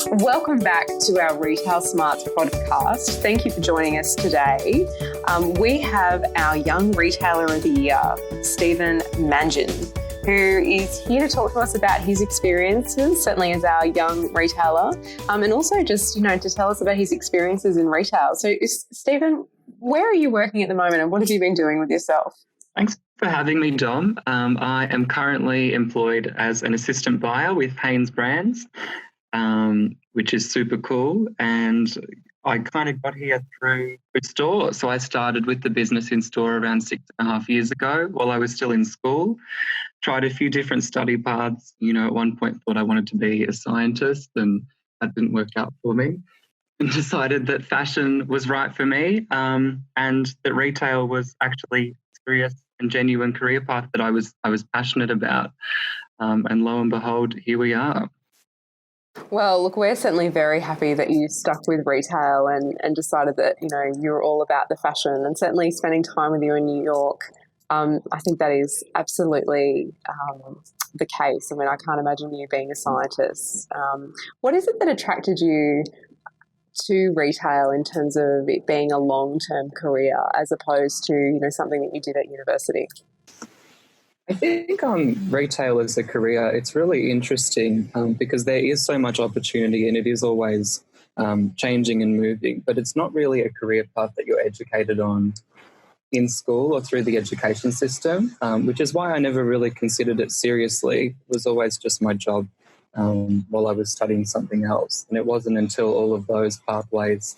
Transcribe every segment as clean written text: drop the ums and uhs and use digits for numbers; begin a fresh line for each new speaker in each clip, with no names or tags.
Welcome back to our Retail Smarts podcast. Thank you for joining us today. We have our Young Retailer of the Year, Stephen Mangion, who is here to talk to us about his experiences, certainly as our young retailer, and also just, to tell us about his experiences in retail. So, Stephen, where are you working at the moment and what have you been doing with yourself?
Thanks for having me, Dom. I am currently employed as an assistant buyer with Haynes Brands, which is super cool. And I kind of got here through store. So I started with the business in store around 6.5 years ago while I was still in school. Tried a few different study paths. At one point thought I wanted to be a scientist and that didn't work out for me. And decided that fashion was right for me and that retail was actually serious and genuine career path that I was passionate about. And lo and behold, here we are.
Well, look, we're certainly very happy that you stuck with retail and decided that, you're all about the fashion, and certainly spending time with you in New York. I think that is absolutely the case. I mean, I can't imagine you being a scientist. What is it that attracted you to retail in terms of it being a long-term career as opposed to, something that you did at university?
I think retail as a career, it's really interesting because there is so much opportunity and it is always changing and moving, but it's not really a career path that you're educated on in school or through the education system, which is why I never really considered it seriously. It was always just my job while I was studying something else. And it wasn't until all of those pathways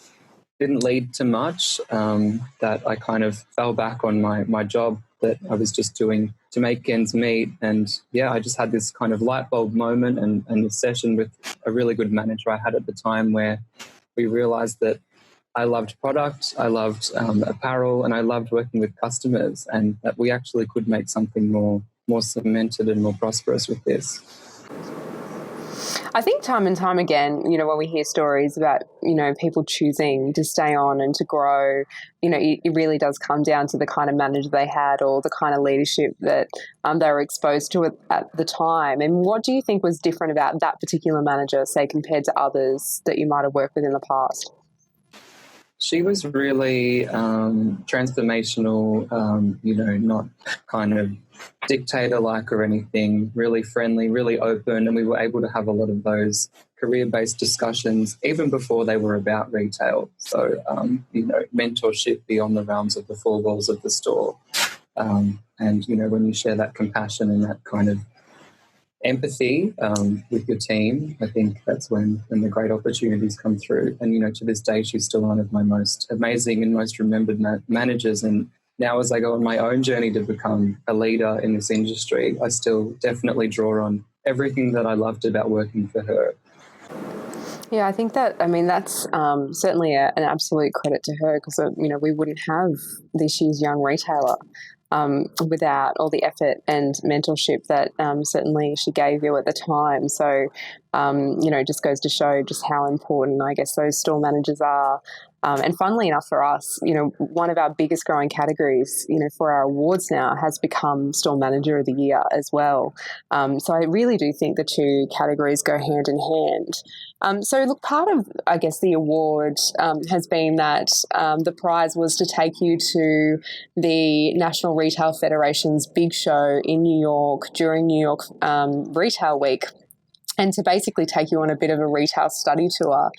didn't lead to much that I kind of fell back on my job that I was just doing to make ends meet. And I just had this kind of light bulb moment and a session with a really good manager I had at the time where we realized that I loved product, I loved apparel, and I loved working with customers, and that we actually could make something more cemented and more prosperous with this.
I think time and time again, when we hear stories about, people choosing to stay on and to grow, it really does come down to the kind of manager they had or the kind of leadership that they were exposed to at the time. And what do you think was different about that particular manager, say, compared to others that you might have worked with in the past?
She was really transformational, not kind of dictator-like or anything, really friendly, really open, and we were able to have a lot of those career-based discussions even before they were about retail. So, mentorship beyond the realms of the four walls of the store. And, when you share that compassion and that kind of empathy with your team, I think that's when the great opportunities come through. And, to this day, she's still one of my most amazing and most remembered managers. And now as I go on my own journey to become a leader in this industry, I still definitely draw on everything that I loved about working for her.
Yeah, I think that's certainly an absolute credit to her because, we wouldn't have this year's Young Retailer without all the effort and mentorship that certainly she gave you at the time. So, just goes to show just how important, I guess, those store managers are. And funnily enough for us, one of our biggest growing categories, for our awards now has become Store Manager of the Year as well. So I really do think the two categories go hand in hand. So look, part of, I guess, the award has been that the prize was to take you to the National Retail Federation's big show in New York during New York Retail Week, and to basically take you on a bit of a retail study tour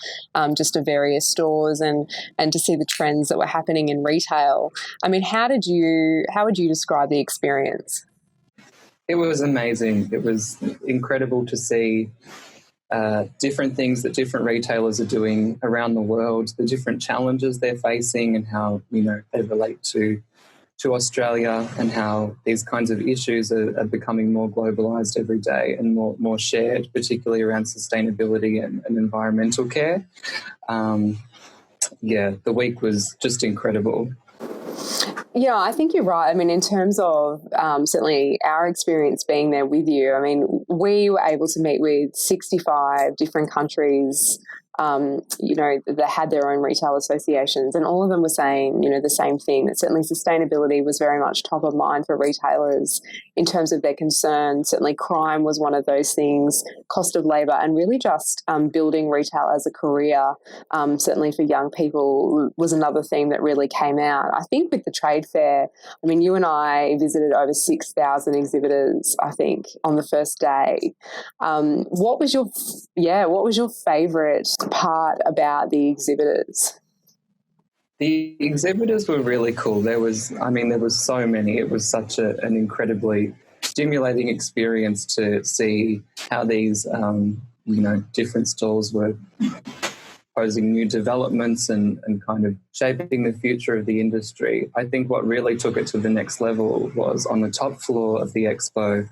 just of various stores and to see the trends that were happening in retail. I mean, how would you describe the experience?
It was amazing. It was incredible to see different things that different retailers are doing around the world, the different challenges they're facing and how, they relate to Australia and how these kinds of issues are becoming more globalised every day and more shared, particularly around sustainability and environmental care. The week was just incredible.
Yeah, I think you're right. I mean, in terms of certainly our experience being there with you, I mean, we were able to meet with 65 different countries that had their own retail associations, and all of them were saying, the same thing, that certainly sustainability was very much top of mind for retailers in terms of their concerns. Certainly crime was one of those things, cost of labour, and really just building retail as a career, certainly for young people, was another theme that really came out. I think with the trade fair, I mean, you and I visited over 6,000 exhibitors, I think, on the first day. What was your favourite part about the exhibitors?
The exhibitors were really cool. There was so many. It was such an incredibly stimulating experience to see how these, different stalls were proposing new developments and kind of shaping the future of the industry. I think what really took it to the next level was on the top floor of the expo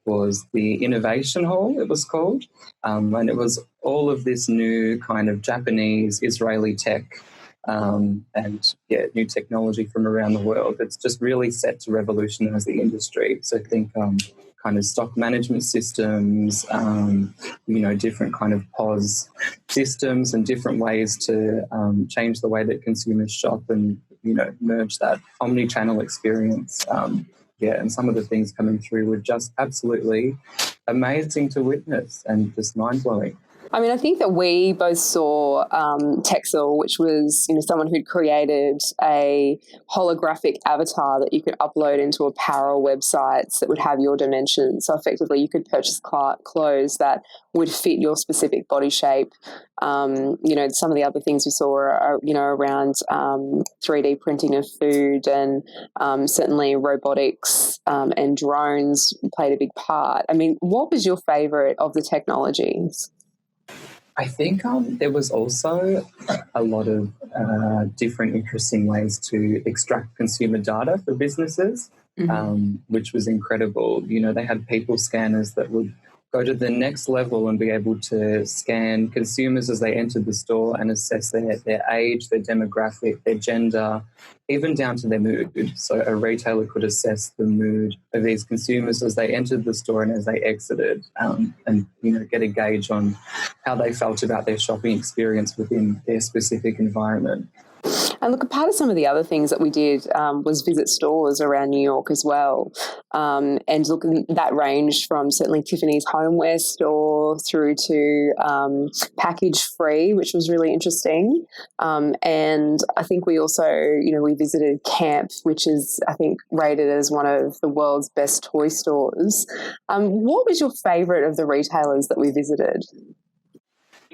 was the Innovation Hall, it was called, and it was all of this new kind of Japanese, Israeli tech new technology from around the world. It's just really set to revolutionise the industry. So think kind of stock management systems, different kind of POS systems and different ways to change the way that consumers shop and, merge that omni-channel experience. And some of the things coming through were just absolutely amazing to witness and just mind-blowing.
I mean, I think that we both saw Texel, which was someone who'd created a holographic avatar that you could upload into apparel websites that would have your dimensions. So effectively you could purchase clothes that would fit your specific body shape. Some of the other things we saw are around 3D printing of food, and certainly robotics and drones played a big part. I mean, what was your favourite of the technologies?
I think there was also a lot of different interesting ways to extract consumer data for businesses, which was incredible. They had people scanners that would go to the next level and be able to scan consumers as they entered the store and assess their age, their demographic, their gender, even down to their mood. So a retailer could assess the mood of these consumers as they entered the store and as they exited, and get a gauge on how they felt about their shopping experience within their specific environment.
And look, a part of some of the other things that we did was visit stores around New York as well. And look, that ranged from certainly Tiffany's homeware store through to Package Free, which was really interesting. And I think we also, we visited Camp, which is, I think, rated as one of the world's best toy stores. What was your favourite of the retailers that we visited?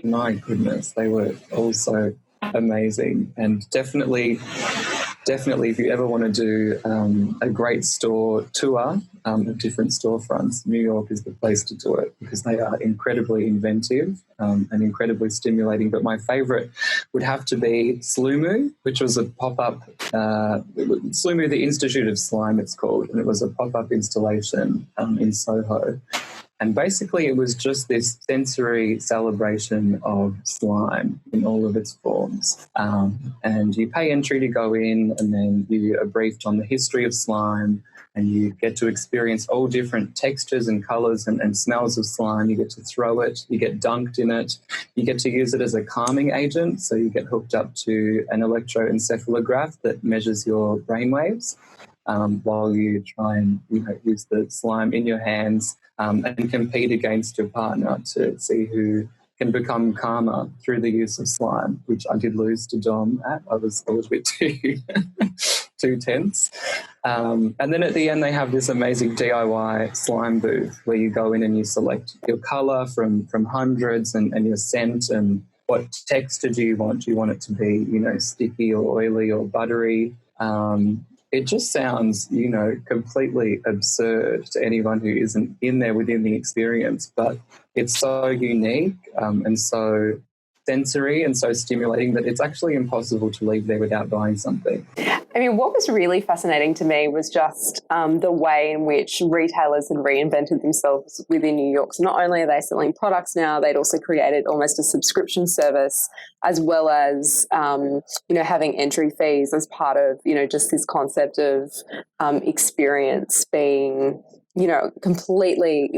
My goodness, they were also amazing, and definitely if you ever want to do a great store tour of different storefronts, New York is the place to do it, because they are incredibly inventive and incredibly stimulating. But my favourite would have to be Slumu, which was a pop-up, Slumu, the Institute of Slime it's called, and it was a pop-up installation in Soho. And basically it was just this sensory celebration of slime in all of its forms. And you pay entry to go in, and then you are briefed on the history of slime, and you get to experience all different textures and colours and smells of slime. You get to throw it, you get dunked in it, you get to use it as a calming agent. So you get hooked up to an electroencephalograph that measures your brainwaves while you try and use the slime in your hands and compete against your partner to see who can become calmer through the use of slime, which I did lose to Dom at. I was a little bit too tense. And then at the end, they have this amazing DIY slime booth where you go in and you select your colour from hundreds and your scent and what texture do you want. Do you want it to be, sticky or oily or buttery? It just sounds, completely absurd to anyone who isn't in there within the experience, but it's so unique and so sensory and so stimulating that it's actually impossible to leave there without buying something.
I mean, what was really fascinating to me was just the way in which retailers had reinvented themselves within New York. So not only are they selling products now, they'd also created almost a subscription service, as well as, having entry fees as part of, just this concept of experience being completely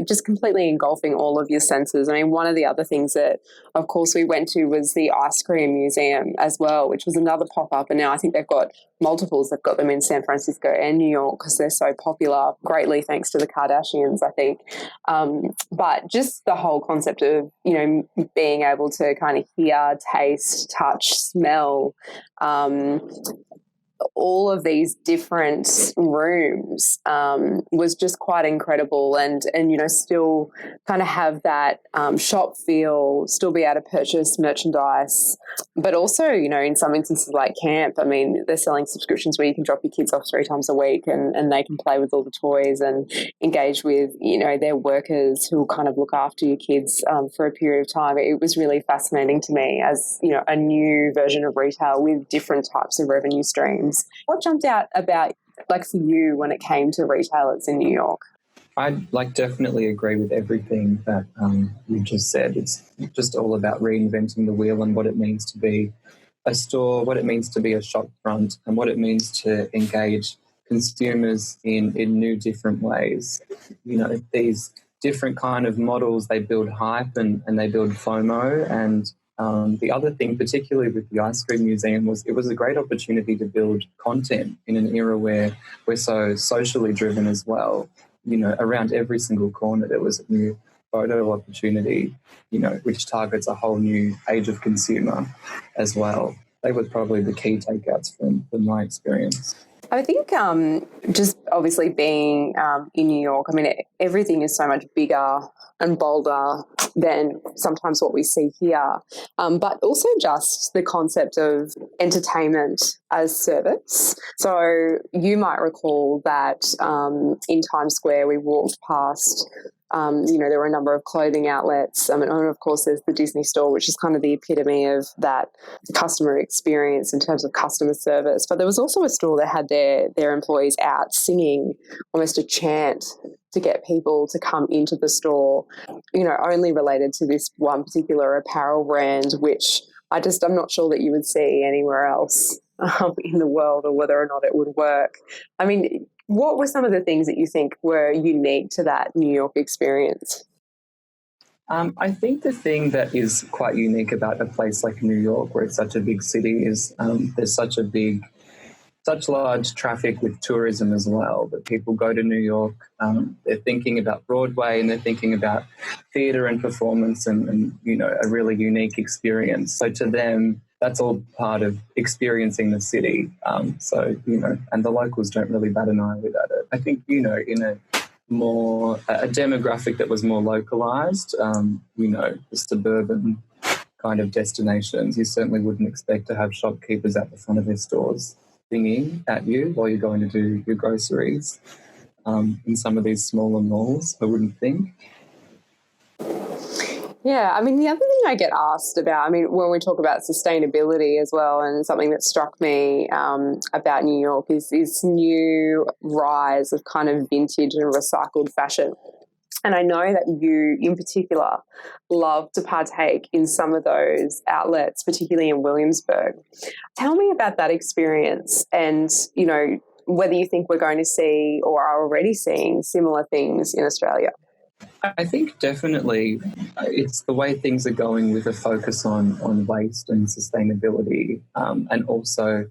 engulfing all of your senses. I mean, one of the other things that, of course, we went to was the ice cream museum as well, which was another pop-up. And now I think they've got multiples. They've got them in San Francisco and New York because they're so popular, greatly thanks to the Kardashians, I think. But just the whole concept of, being able to kind of hear, taste, touch, smell, all of these different rooms was just quite incredible, and still kind of have that shop feel, still be able to purchase merchandise, but also in some instances like camp, I mean, they're selling subscriptions where you can drop your kids off 3 times a week and they can play with all the toys and engage with their workers who will kind of look after your kids for a period of time. It was really fascinating to me as a new version of retail with different types of revenue streams. What jumped out about, like, for you when it came to retailers in New York?
I'd definitely agree with everything that you just said. It's just all about reinventing the wheel and what it means to be a store, what it means to be a shop front, and what it means to engage consumers in new different ways. These different kind of models, they build hype and they build FOMO. And the other thing, particularly with the Ice Cream Museum, was it was a great opportunity to build content in an era where we're so socially driven as well. Around every single corner there was a new photo opportunity, which targets a whole new age of consumer as well. They were probably the key takeouts from my experience.
I think just obviously being in New York, I mean, everything is so much bigger and bolder than sometimes what we see here, but also just the concept of entertainment as service. So you might recall that in Times Square we walked past there were a number of clothing outlets. And of course, there's the Disney store, which is kind of the epitome of that customer experience in terms of customer service. But there was also a store that had their employees out singing almost a chant to get people to come into the store, only related to this one particular apparel brand, which I'm not sure that you would see anywhere else in the world, or whether or not it would work. I mean, what were some of the things that you think were unique to that New York experience?
I think the thing that is quite unique about a place like New York, where it's such a big city, is there's such large traffic with tourism as well, that people go to New York, they're thinking about Broadway and they're thinking about theatre and performance and a really unique experience. So to them, that's all part of experiencing the city. And the locals don't really bat an eyelid at it. I think, in a demographic that was more localised, the suburban kind of destinations, you certainly wouldn't expect to have shopkeepers at the front of their stores singing at you while you're going to do your groceries in some of these smaller malls, I wouldn't think.
Yeah, I mean, the other thing I get asked about, when we talk about sustainability as well, and something that struck me about New York is this new rise of kind of vintage and recycled fashion. And I know that you, in particular, love to partake in some of those outlets, particularly in Williamsburg. Tell me about that experience and, whether you think we're going to see or are already seeing similar things in Australia.
I think definitely it's the way things are going with a focus on waste and sustainability, and also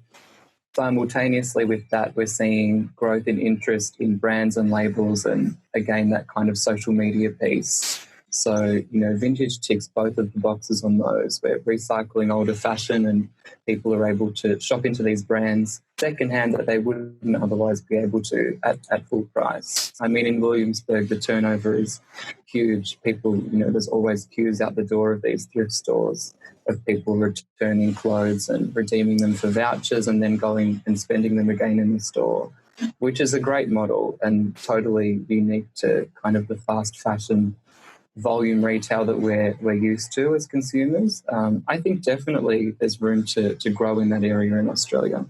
simultaneously with that, we're seeing growth in interest in brands and labels and, again, that kind of social media piece. So, vintage ticks both of the boxes on those. We're recycling older fashion and people are able to shop into these brands secondhand that they wouldn't otherwise be able to at full price. In Williamsburg, the turnover is huge. People, there's always queues out the door of these thrift stores of people returning clothes and redeeming them for vouchers and then going and spending them again in the store, which is a great model and totally unique to kind of the fast fashion volume retail that we're used to as consumers. I think definitely there's room to grow in that area in Australia.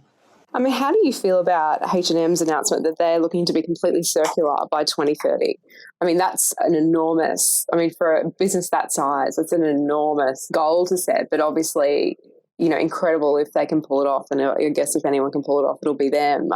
How do you feel about H&M's announcement that they're looking to be completely circular by 2030? That's an enormous, for a business that size, it's an enormous goal to set, but obviously, incredible if they can pull it off. And I guess if anyone can pull it off, it'll be them.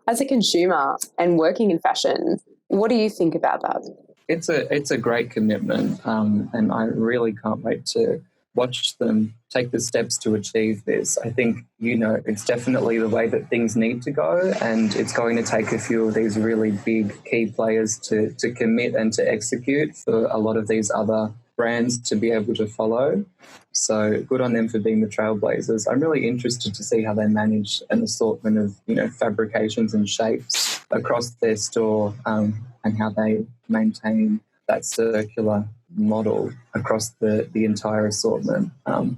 As a consumer and working in fashion, What do you think about that?
It's a great commitment, and I really can't wait to watch them take the steps to achieve this. I think, it's definitely the way that things need to go, and it's going to take a few of these really big key players to commit and to execute for a lot of these other brands to be able to follow. So good on them for being the trailblazers. I'm really interested to see how they manage an assortment of, fabrications and shapes across their store, and how they maintain that circular model across the entire assortment.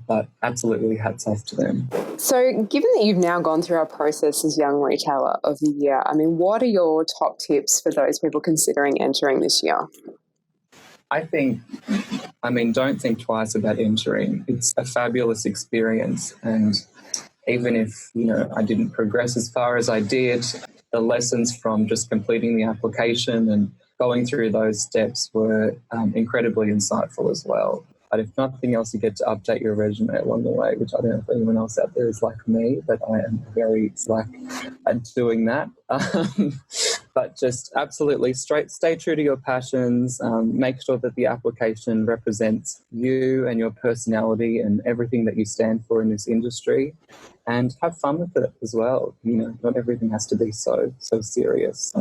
But absolutely hats off to them.
So given that you've now gone through our process as Young Retailer of the Year, what are your top tips for those people considering entering this year?
I think, don't think twice about entering. It's a fabulous experience. And even if, I didn't progress as far as I did, the lessons from just completing the application and going through those steps were incredibly insightful as well. But if nothing else, you get to update your resume along the way, which I don't know if anyone else out there is like me, but I am very slack at doing that. But just absolutely stay true to your passions. Make sure that the application represents you and your personality and everything that you stand for in this industry, and have fun with it as well. Not everything has to be so serious.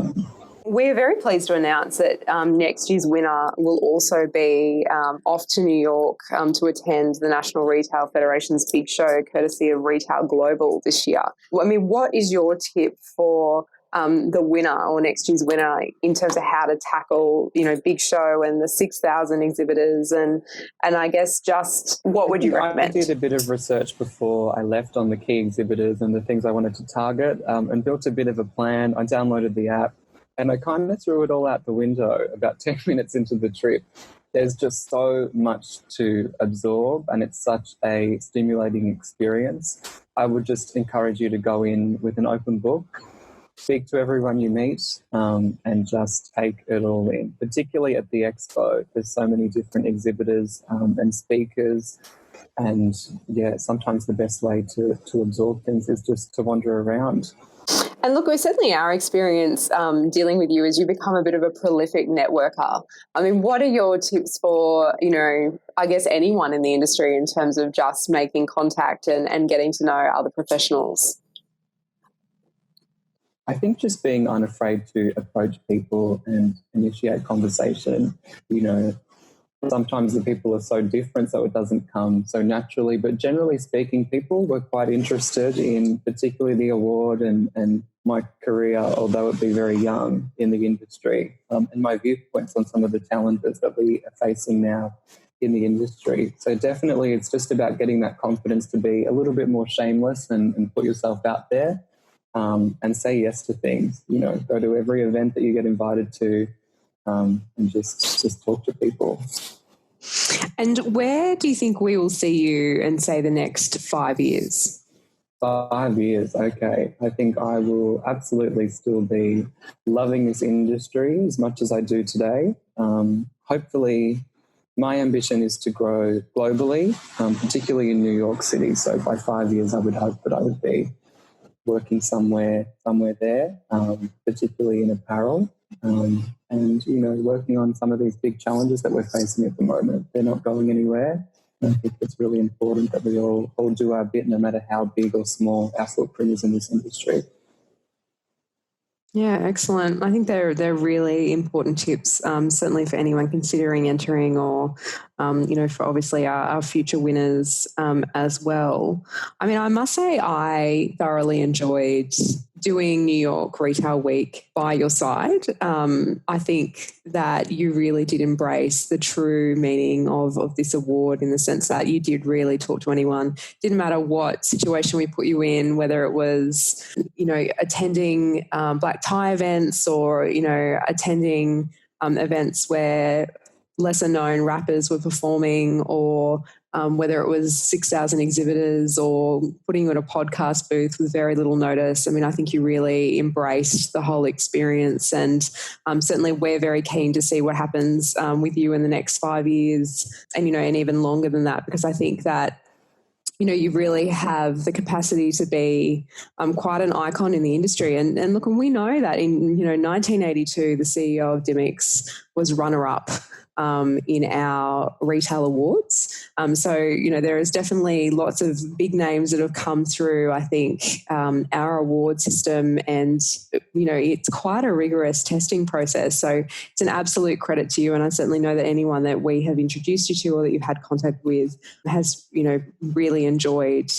We're very pleased to announce that next year's winner will also be off to New York to attend the National Retail Federation's big show, courtesy of Retail Global this year. What is your tip for the winner or next year's winner in terms of how to tackle, big show and the 6,000 exhibitors and I guess just what would you recommend?
I did a bit of research before I left on the key exhibitors and the things I wanted to target, and built a bit of a plan. I downloaded the app and I kind of threw it all out the window about 10 minutes into the trip. There's just so much to absorb and it's such a stimulating experience. I would just encourage you to go in with an open book, speak to everyone you meet, and just take it all in. Particularly at the expo, there's so many different exhibitors and speakers, and sometimes the best way to absorb things is just to wander around.
And look, certainly our experience dealing with you is you become a bit of a prolific networker. What are your tips for, I guess anyone in the industry in terms of just making contact and getting to know other professionals?
I think just being unafraid to approach people and initiate conversation. Sometimes the people are so different, so it doesn't come so naturally. But generally speaking, people were quite interested in particularly the award and my career, although it be very young in the industry, and my viewpoints on some of the challenges that we are facing now in the industry. So definitely it's just about getting that confidence to be a little bit more shameless and put yourself out there. And say yes to things, go to every event that you get invited to, and just talk to people.
And where do you think we will see you in, say, the next 5 years?
5 years, okay. I think I will absolutely still be loving this industry as much as I do today. Hopefully, my ambition is to grow globally, particularly in New York City. So by 5 years, I would hope that I would be working somewhere there, particularly in apparel, and working on some of these big challenges that we're facing at the moment. They're not going anywhere. I think it's really important that we all do our bit, no matter how big or small our footprint is in this industry.
Yeah, excellent. I think they're really important tips, certainly for anyone considering entering or, for obviously our future winners as well. I must say I thoroughly enjoyed doing New York Retail Week by your side. I think that you really did embrace the true meaning of this award, in the sense that you did really talk to anyone. Didn't matter what situation we put you in, whether it was, attending black tie events or, attending events where lesser known rappers were performing, or whether it was 6,000 exhibitors or putting you in a podcast booth with very little notice. I think you really embraced the whole experience, and certainly we're very keen to see what happens with you in the next 5 years and, and even longer than that, because I think that you really have the capacity to be quite an icon in the industry. And look, and we know that in 1982, the CEO of Dimmix was runner-up in our retail awards. So there is definitely lots of big names that have come through, I think, our award system, and it's quite a rigorous testing process. So it's an absolute credit to you, and I certainly know that anyone that we have introduced you to or that you've had contact with has really enjoyed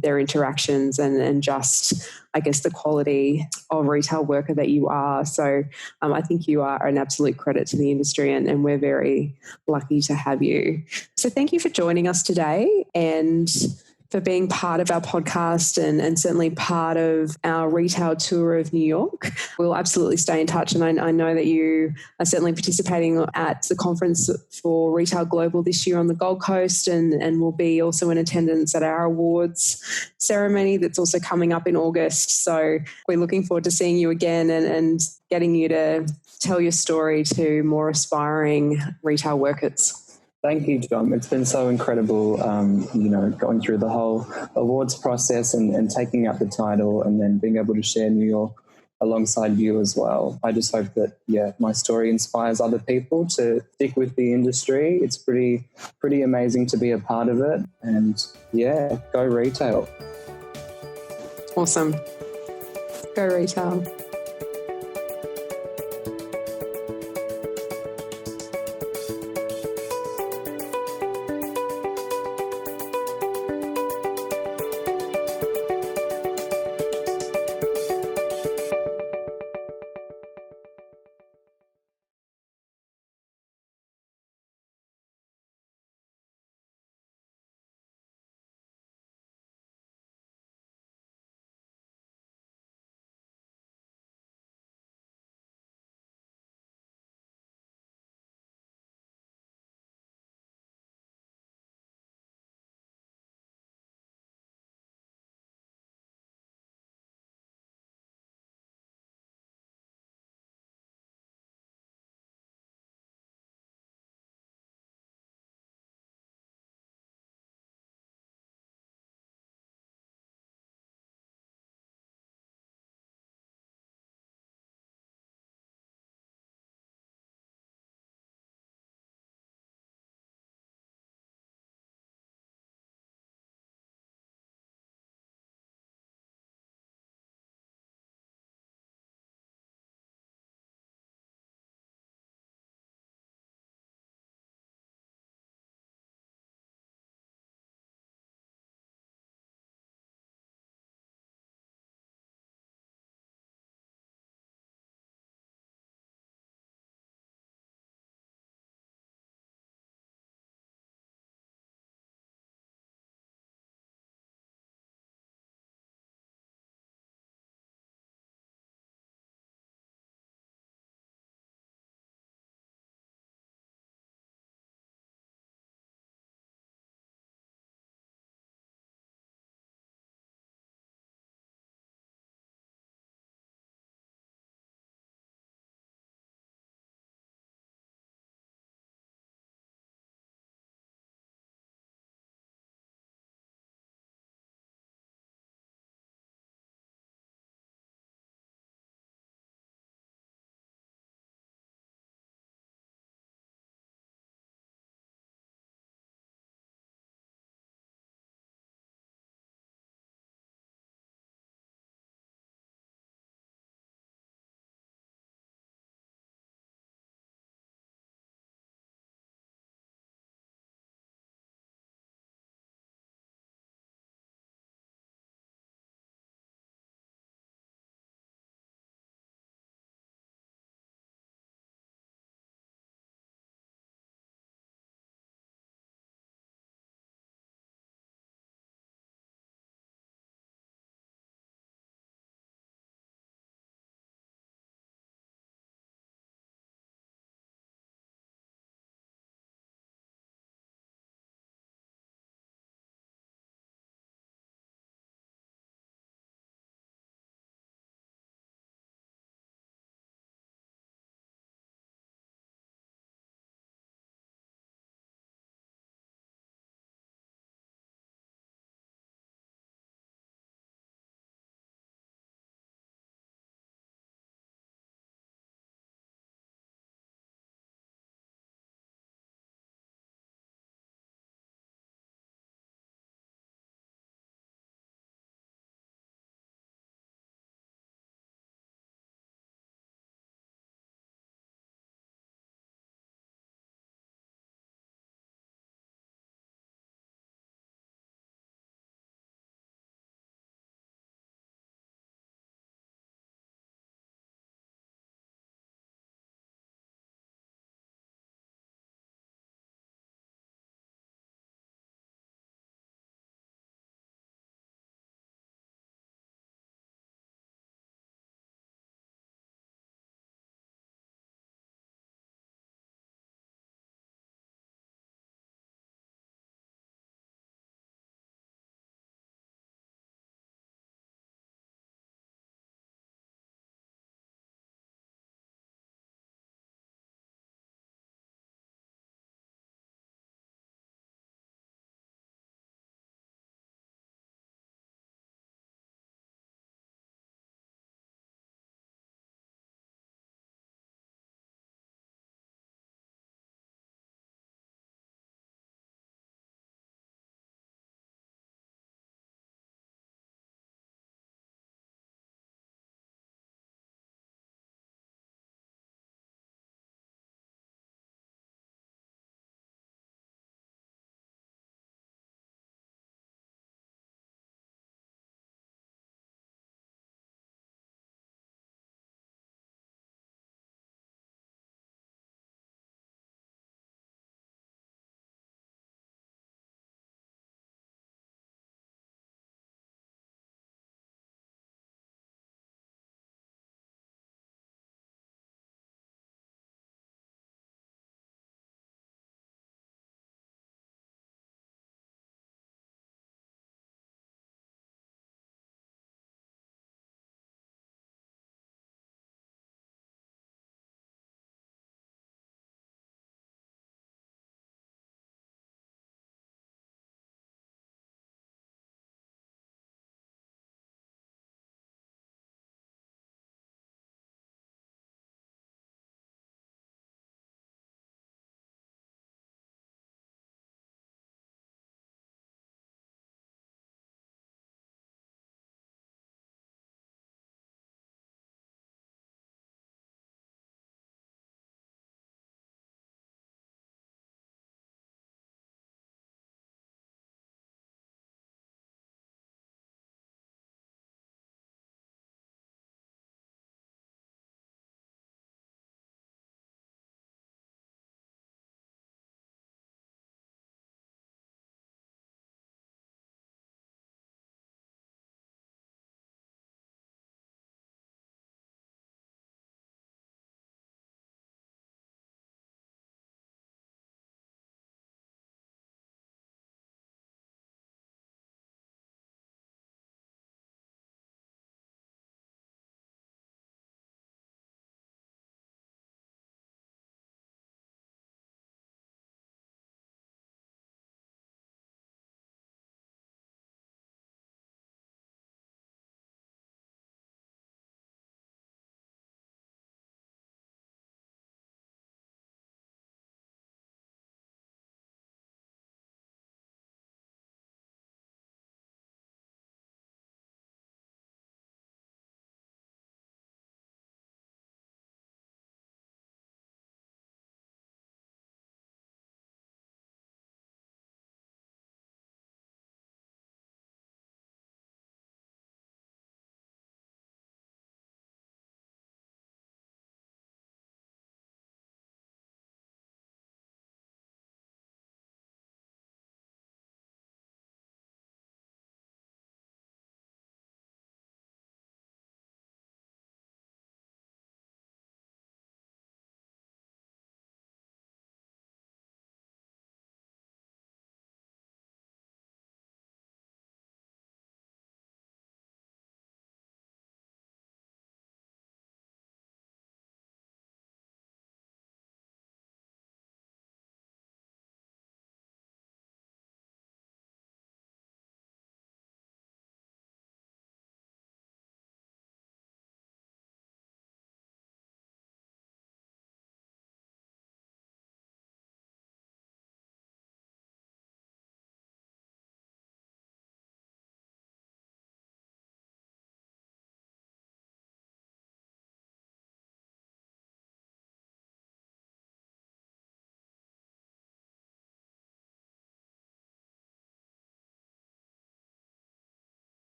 their interactions and just, I guess, the quality of retail worker that you are. So I think you are an absolute credit to the industry, and we're very lucky to have you. So thank you for joining us today and for being part of our podcast and certainly part of our retail tour of New York. We'll absolutely stay in touch, and I know that you are certainly participating at the conference for Retail Global this year on the Gold Coast, and will be also in attendance at our awards ceremony that's also coming up in August. So we're looking forward to seeing you again and getting you to tell your story to more aspiring retail workers.
Thank you, Dom. It's been so incredible, going through the whole awards process and taking out the title and then being able to share New York alongside you as well. I just hope that, my story inspires other people to stick with the industry. It's pretty amazing to be a part of it. And, go retail.
Awesome. Go retail.